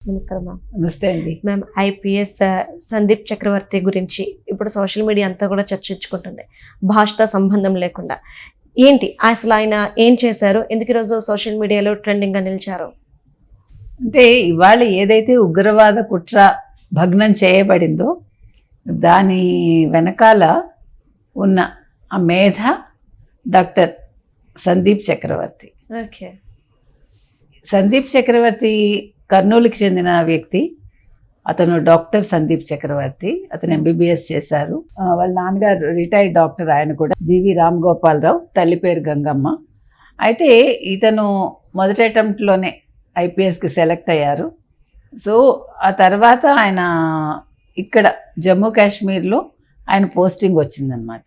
నమస్కారం మ్యామ్. నమస్తే అండి. మ్యామ్, ఐపీఎస్ సందీప్ చక్రవర్తి గురించి ఇప్పుడు సోషల్ మీడియా అంతా కూడా చర్చించుకుంటుంది, భాషతో సంబంధం లేకుండా. ఏంటి అసలు ఆయన ఏం చేశారు, ఎందుకు ఈరోజు సోషల్ మీడియాలో ట్రెండింగ్గా నిలిచారు? అంటే ఇవాళ ఏదైతే ఉగ్రవాద కుట్ర భగ్నం చేయబడిందో దాని వెనకాల ఉన్న ఆ మేధ డాక్టర్ సందీప్ చక్రవర్తి. ఓకే. సందీప్ చక్రవర్తి కర్నూలుకి చెందిన వ్యక్తి. అతను డాక్టర్ సందీప్ చక్రవర్తి. అతను ఎంబీబీఎస్ చేశారు. వాళ్ళ నాన్నగారు రిటైర్డ్ డాక్టర్, ఆయన కూడా జీవి రామ్ గోపాలరావు, తల్లి పేరు గంగమ్మ. అయితే ఇతను మొదటి అటెంప్ట్లోనే ఐపీఎస్కి సెలెక్ట్ అయ్యారు. సో ఆ తర్వాత ఆయన ఇక్కడ జమ్మూ కాశ్మీర్లో ఆయన పోస్టింగ్ వచ్చిందనమాట.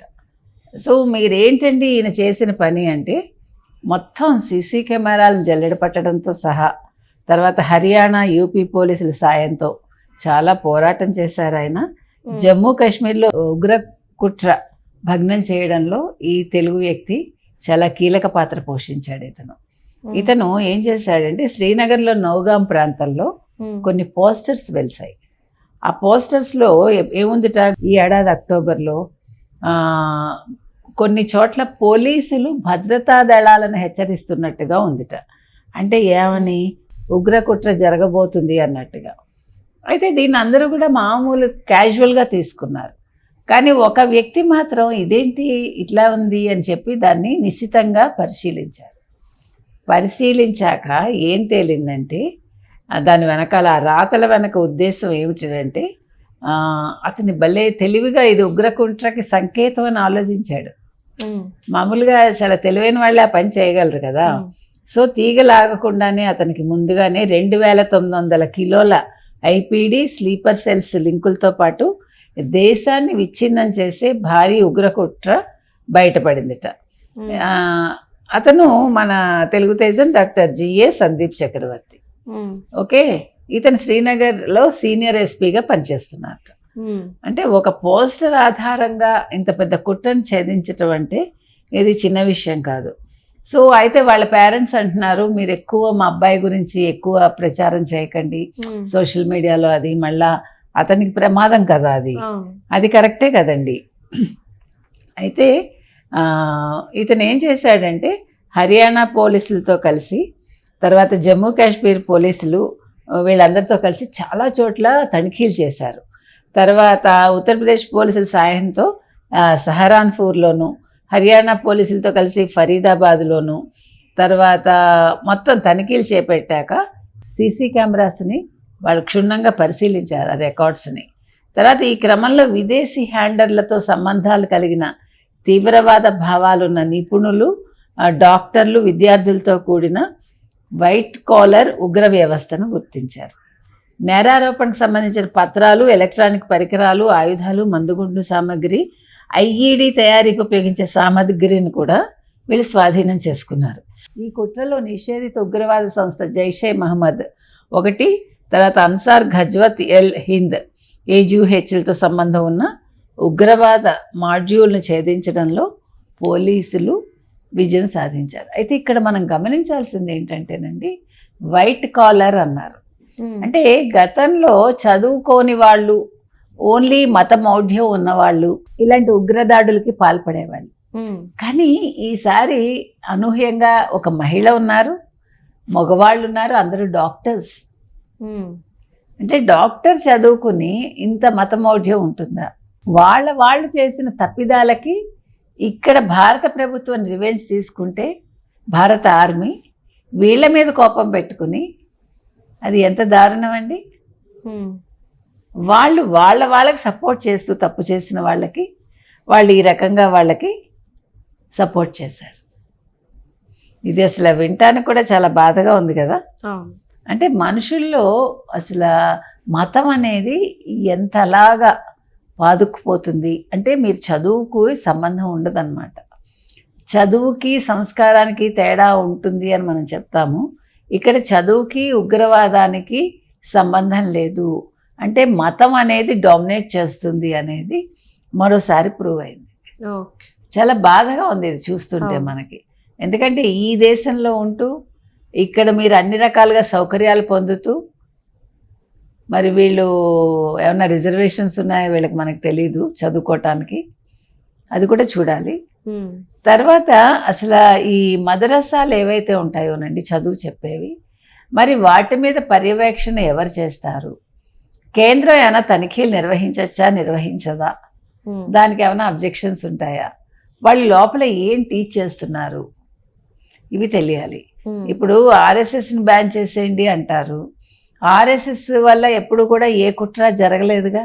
సో మీరేంటండి ఈయన చేసిన పని అంటే, మొత్తం సీసీ కెమెరాలను జల్లెడ పట్టడంతో సహా తర్వాత హర్యానా యూపీ పోలీసుల సాయంతో చాలా పోరాటం చేశారు ఆయన. జమ్మూ కాశ్మీర్లో ఉగ్ర కుట్ర భగ్నం చేయడంలో ఈ తెలుగు వ్యక్తి చాలా కీలక పాత్ర పోషించాడు. ఇతను ఏం చేశాడంటే, శ్రీనగర్లో నౌగాం ప్రాంతంలో కొన్ని పోస్టర్స్ వెలిసాయి. ఆ పోస్టర్స్లో ఏముందిట, ఈ ఏడాది అక్టోబర్లో కొన్ని చోట్ల పోలీసులు భద్రతా దళాలను హెచ్చరిస్తున్నట్టుగా ఉందిట. అంటే ఏమని, ఉగ్రకుట్ర జరగబోతుంది అన్నట్టుగా. అయితే దీన్ని అందరూ కూడా మామూలు క్యాజువల్గా తీసుకున్నారు. కానీ ఒక వ్యక్తి మాత్రం ఇదేంటి ఇట్లా ఉంది అని చెప్పి దాన్ని నిశితంగా పరిశీలించాక ఏం తేలిందంటే, దాని వెనకాల ఆ రాతల వెనక ఉద్దేశం ఏమిటంటే, అతని భలే తెలివిగా ఇది ఉగ్రకుట్రకి సంకేతం అని ఆలోచించాడు. మామూలుగా చాలా తెలివైన వాళ్ళే ఆ పని చేయగలరు కదా. సో తీగలాగకుండానే అతనికి ముందుగానే 2900 కిలోల ఐపీడీ స్లీపర్ సెల్స్ లింకులతో పాటు దేశాన్ని విచ్ఛిన్నం చేసే భారీ ఉగ్రకుట్ర బయటపడిందిట. అతను మన తెలుగు తేజం డాక్టర్ జిఏ సందీప్ చక్రవర్తి. ఓకే. ఇతను శ్రీనగర్లో సీనియర్ ఎస్పీగా పనిచేస్తున్నట్ట. అంటే ఒక పోస్టర్ ఆధారంగా ఇంత పెద్ద కుట్రను ఛేదించటం అంటే ఇది చిన్న విషయం కాదు. సో అయితే వాళ్ళ పేరెంట్స్ అంటున్నారు, మీరు ఎక్కువ మా అబ్బాయి గురించి ఎక్కువ ప్రచారం చేయకండి సోషల్ మీడియాలో, అది మళ్ళా అతనికి ప్రమాదం కదా. అది కరెక్టే కదండి. అయితే ఇతను ఏం చేశాడంటే, హర్యానా పోలీసులతో కలిసి తర్వాత జమ్మూ కాశ్మీర్ పోలీసులు వీళ్ళందరితో కలిసి చాలా చోట్ల తనిఖీలు చేశారు. తర్వాత ఉత్తరప్రదేశ్ పోలీసుల సాయంతో సహరాన్పూర్లోను, హర్యానా పోలీసులతో కలిసి ఫరీదాబాద్లోను, తర్వాత మొత్తం తనిఖీలు చేపట్టాక సీసీ కెమెరాస్ని వాళ్ళు క్షుణ్ణంగా పరిశీలించారు, ఆ రికార్డ్స్ని. తర్వాత ఈ క్రమంలో విదేశీ హ్యాండర్లతో సంబంధాలు కలిగిన తీవ్రవాద భావాలున్న నిపుణులు, డాక్టర్లు, విద్యార్థులతో కూడిన వైట్ కాలర్ ఉగ్ర వ్యవస్థను గుర్తించారు. నేరారోపణకు సంబంధించిన పత్రాలు, ఎలక్ట్రానిక్ పరికరాలు, ఆయుధాలు, మందుగుండు సామగ్రి, ఐఈడి తయారీకి ఉపయోగించే సామగ్రిని కూడా వీళ్ళు స్వాధీనం చేసుకున్నారు. ఈ కుట్రలో నిషేధిత ఉగ్రవాద సంస్థ జైషే మహమ్మద్ ఒకటి, తర్వాత అన్సార్ ఘజ్వత్ ఎల్ హింద్ ఏజూహెచ్లతో సంబంధం ఉన్న ఉగ్రవాద మాడ్యూల్ను ఛేదించడంలో పోలీసులు విజయం సాధించారు. అయితే ఇక్కడ మనం గమనించాల్సింది ఏంటంటేనండి, వైట్ కాలర్ అన్నారు. అంటే గతంలో చదువుకోని వాళ్ళు, ఓన్లీ మతమౌఢ్యం ఉన్నవాళ్ళు ఇలాంటి ఉగ్రదాడులకి పాల్పడేవాళ్ళు. కానీ ఈసారి అనూహ్యంగా ఒక మహిళ ఉన్నారు, మగవాళ్ళు ఉన్నారు, అందరూ డాక్టర్స్. అంటే డాక్టర్ చదువుకుని ఇంత మతమౌఢ్యం ఉంటుందా? వాళ్ళు చేసిన తప్పిదాలకి ఇక్కడ భారత ప్రభుత్వం రివెంజ్ తీసుకుంటే భారత ఆర్మీ వీళ్ళ మీద కోపం పెట్టుకుని, అది ఎంత దారుణం అండి. వాళ్ళకి సపోర్ట్ చేస్తూ తప్పు చేసిన వాళ్ళకి వాళ్ళు ఈ రకంగా వాళ్ళకి సపోర్ట్ చేశారు. ఇది అసలు వినటానికి కూడా చాలా బాధగా ఉంది కదా. అంటే మనుషుల్లో అసలు మతం అనేది ఎంతలాగా పాదుకుపోతుంది అంటే, మీరు చదువుకు సంబంధం ఉండదన్నమాట. చదువుకి సంస్కారానికి తేడా ఉంటుంది అని మనం చెప్తాము. ఇక్కడ చదువుకి ఉగ్రవాదానికి సంబంధం లేదు. అంటే మతం అనేది డామినేట్ చేస్తుంది అనేది మరోసారి ప్రూవ్ అయింది. చాలా బాధగా ఉంది ఇది చూస్తుంటే మనకి. ఎందుకంటే ఈ దేశంలో ఉంటూ ఇక్కడ మీరు అన్ని రకాలుగా సౌకర్యాలు పొందుతూ మరి వీళ్ళు ఏమన్నా రిజర్వేషన్స్ ఉన్నాయో వీళ్ళకి మనకు తెలీదు చదువుకోవటానికి, అది కూడా చూడాలి. తర్వాత అసలు ఈ మదరసాలు ఏవైతే ఉంటాయోనండి చదువు చెప్పేవి, మరి వాటి మీద పర్యవేక్షణ ఎవరు చేస్తారు? కేంద్రం ఏమైనా తనిఖీలు నిర్వహించచ్చా, నిర్వహించదా? దానికి ఏమైనా అబ్జెక్షన్స్ ఉంటాయా? వాళ్ళు లోపల ఏం టీచ్ చేస్తున్నారు? ఇవి తెలియాలి. ఇప్పుడు ఆర్ఎస్ఎస్ని బ్యాన్ చేసేయండి అంటారు. ఆర్ఎస్ఎస్ వల్ల ఎప్పుడు కూడా ఏ కుట్ర జరగలేదుగా,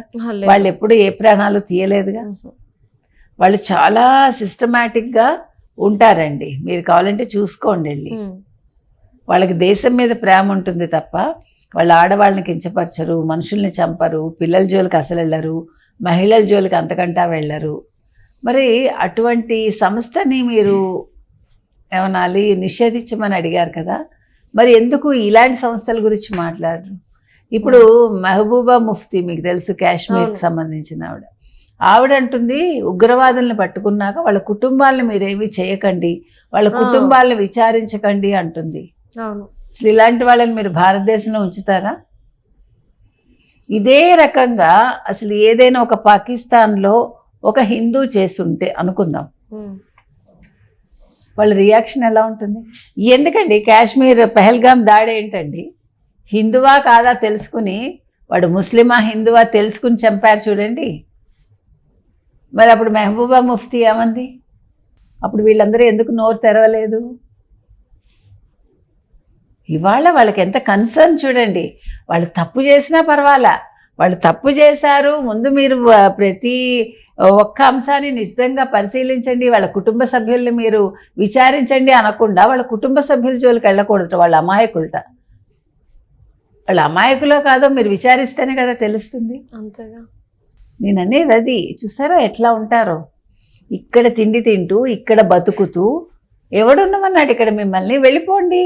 వాళ్ళు ఎప్పుడు ఏ ప్రాణాలు తీయలేదుగా. వాళ్ళు చాలా సిస్టమేటిక్గా ఉంటారండి, మీరు కావాలంటే చూసుకోండి వెళ్ళి. వాళ్ళకి దేశం మీద ప్రేమ ఉంటుంది తప్ప వాళ్ళు ఆడవాళ్ళని కించపరచరు, మనుషుల్ని చంపరు, పిల్లల జోలికి అసలు వెళ్ళరు, మహిళల జోలికి అంతకంటా వెళ్ళరు. మరి అటువంటి సంస్థని మీరు ఏమనాలి, నిషేధించమని అడిగారు కదా, మరి ఎందుకు ఇలాంటి సంస్థల గురించి మాట్లాడరు? ఇప్పుడు మెహబూబా ముఫ్తీ మీకు తెలుసు, కాశ్మీర్కి సంబంధించిన ఆవిడ అంటుంది ఉగ్రవాదుల్ని పట్టుకున్నాక వాళ్ళ కుటుంబాలను మీరేమీ చేయకండి, వాళ్ళ కుటుంబాలను విచారించకండి అంటుంది. అసలు ఇలాంటి వాళ్ళని మీరు భారతదేశంలో ఉంచుతారా? ఇదే రకంగా అసలు ఏదైనా ఒక పాకిస్తాన్లో ఒక హిందూ చేసుంటే అనుకుందాం, వాళ్ళ రియాక్షన్ ఎలా ఉంటుంది? ఎందుకండి కాశ్మీర్ పెహల్గాం దాడి ఏంటండి? హిందువా కాదా తెలుసుకుని, వాడు ముస్లిమా హిందువా తెలుసుకుని చంపారు చూడండి. మరి అప్పుడు మెహబూబా ముఫ్తీ ఏమంది? అప్పుడు వీళ్ళందరూ ఎందుకు నోరు తెరవలేదు? ఇవాళ వాళ్ళకి ఎంత కన్సర్న్ చూడండి. వాళ్ళు తప్పు చేసినా పర్వాలా, వాళ్ళు తప్పు చేశారు, ముందు మీరు ప్రతి ఒక్క అంశాన్ని నిశ్చితంగా పరిశీలించండి, వాళ్ళ కుటుంబ సభ్యుల్ని మీరు విచారించండి అనకుండా వాళ్ళ కుటుంబ సభ్యుల జోలికి వెళ్ళకూడదు. వాళ్ళ అమాయకులట, వాళ్ళ అమాయకులో కాదో మీరు విచారిస్తేనే కదా తెలుస్తుంది. అంతేగా నేను అనేది అది. చూసారా ఎట్లా ఉంటారో, ఇక్కడ తిండి తింటూ ఇక్కడ బతుకుతూ ఎవడున్నామన్నాడు ఇక్కడ మిమ్మల్ని, వెళ్ళిపోండి.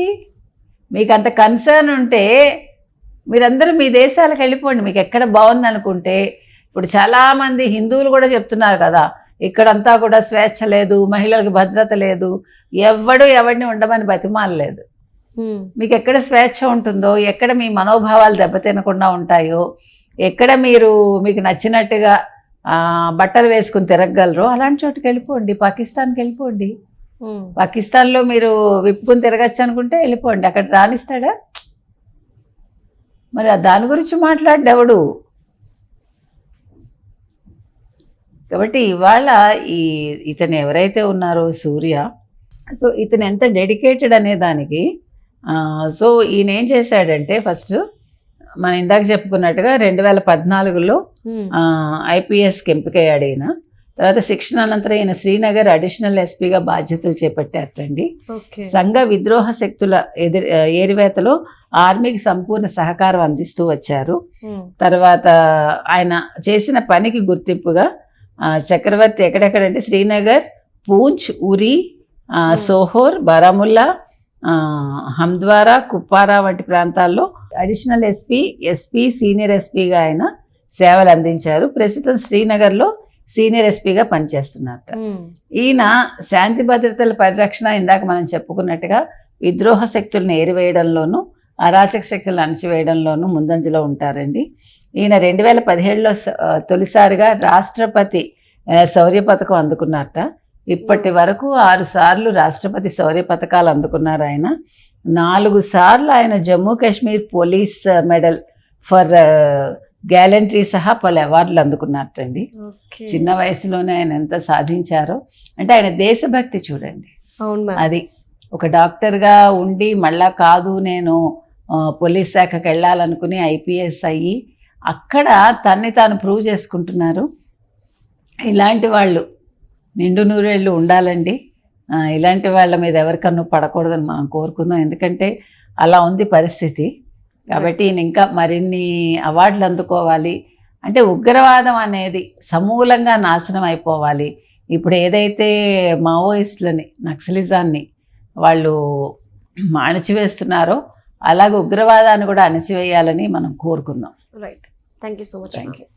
మీకు అంత కన్సర్న్ ఉంటే మీరందరూ మీ దేశాలకు వెళ్ళిపోండి, మీకు ఎక్కడ బాగుంది అనుకుంటే. ఇప్పుడు చాలామంది హిందువులు కూడా చెప్తున్నారు కదా, ఇక్కడంతా కూడా స్వేచ్ఛ లేదు, మహిళలకు భద్రత లేదు, ఎవడిని ఉండమని బతిమాలలేదు. మీకు ఎక్కడ స్వేచ్ఛ ఉంటుందో, ఎక్కడ మీ మనోభావాలు దెబ్బతినకుండా ఉంటాయో, ఎక్కడ మీకు నచ్చినట్టుగా బట్టలు వేసుకుని తిరగగలరో అలాంటి చోటుకి వెళ్ళిపోండి, పాకిస్తాన్కి వెళ్ళిపోండి. పాకిస్తాన్లో మీరు విప్పుకుని తిరగచ్చు అనుకుంటే వెళ్ళిపోండి, అక్కడ రానిస్తాడా? మరి దాని గురించి మాట్లాడేవాడు. కాబట్టి ఇవాళ ఇతను ఎవరైతే ఉన్నారో సూర్య, సో ఇతను ఎంత డెడికేటెడ్ అనే దానికి సో ఈయన ఏం చేశాడంటే, ఫస్ట్ మనం ఇందాక చెప్పుకున్నట్టుగా 2014లో ఐపీఎస్కి ఎంపికయ్యాడు ఈయన. తర్వాత శిక్షణ అనంతరం ఈయన శ్రీనగర్ అడిషనల్ ఎస్పీగా బాధ్యతలు చేపట్టారటండి. సంఘ విద్రోహ శక్తుల ఏరివేతలో ఆర్మీకి సంపూర్ణ సహకారం అందిస్తూ వచ్చారు. తర్వాత ఆయన చేసిన పనికి గుర్తింపుగా చక్రవర్తి ఎక్కడెక్కడంటే శ్రీనగర్, పూంచ్, ఉరి, సోహోర్, బారాముల్లా, హంద్వారా, కుప్వారా వంటి ప్రాంతాల్లో అడిషనల్ ఎస్పీ, సీనియర్ ఎస్పీగా ఆయన సేవలు అందించారు. ప్రస్తుతం శ్రీనగర్లో సీనియర్ ఎస్పీగా పనిచేస్తున్నారు. ఈయన శాంతి భద్రతల పరిరక్షణ, ఇందాక మనం చెప్పుకున్నట్టుగా విద్రోహ శక్తులను ఏరివేయడంలోనూ అరాచక శక్తులను అణచివేయడంలోనూ ముందంజలో ఉంటారండి. ఈయన 2017లో తొలిసారిగా రాష్ట్రపతి శౌర్య పథకం అందుకున్నారట. ఇప్పటి వరకు 6 సార్లు రాష్ట్రపతి శౌర్య పథకాలు అందుకున్నారు ఆయన. 4 సార్లు ఆయన Jammu Kashmir police medal for gallantry సహా పలు అవార్డులు అందుకున్నారటండి. చిన్న వయసులోనే ఆయన ఎంత సాధించారో, అంటే ఆయన దేశభక్తి చూడండి. అది ఒక డాక్టర్గా ఉండి మళ్ళా కాదు నేను పోలీస్ శాఖకి వెళ్ళాలనుకుని ఐపీఎస్ అయ్యి అక్కడ తన్ని తాను ప్రూవ్ చేసుకుంటున్నారు. ఇలాంటి వాళ్ళు నిండు నూరేళ్ళు ఉండాలండి. ఇలాంటి వాళ్ళ మీద ఎవరికన్నా పడకూడదని మనం కోరుకుందాం, ఎందుకంటే అలా ఉంది పరిస్థితి. కాబట్టి ఈయన ఇంకా మరిన్ని అవార్డులు అందుకోవాలి. అంటే ఉగ్రవాదం అనేది సమూలంగా నాశనం అయిపోవాలి. ఇప్పుడు ఏదైతే మావోయిస్టులని, నక్సలిజాన్ని వాళ్ళు అణచివేస్తున్నారో అలాగే ఉగ్రవాదాన్ని కూడా అణచివేయాలని మనం కోరుకుందాం. Right, thank you so much. Thank you.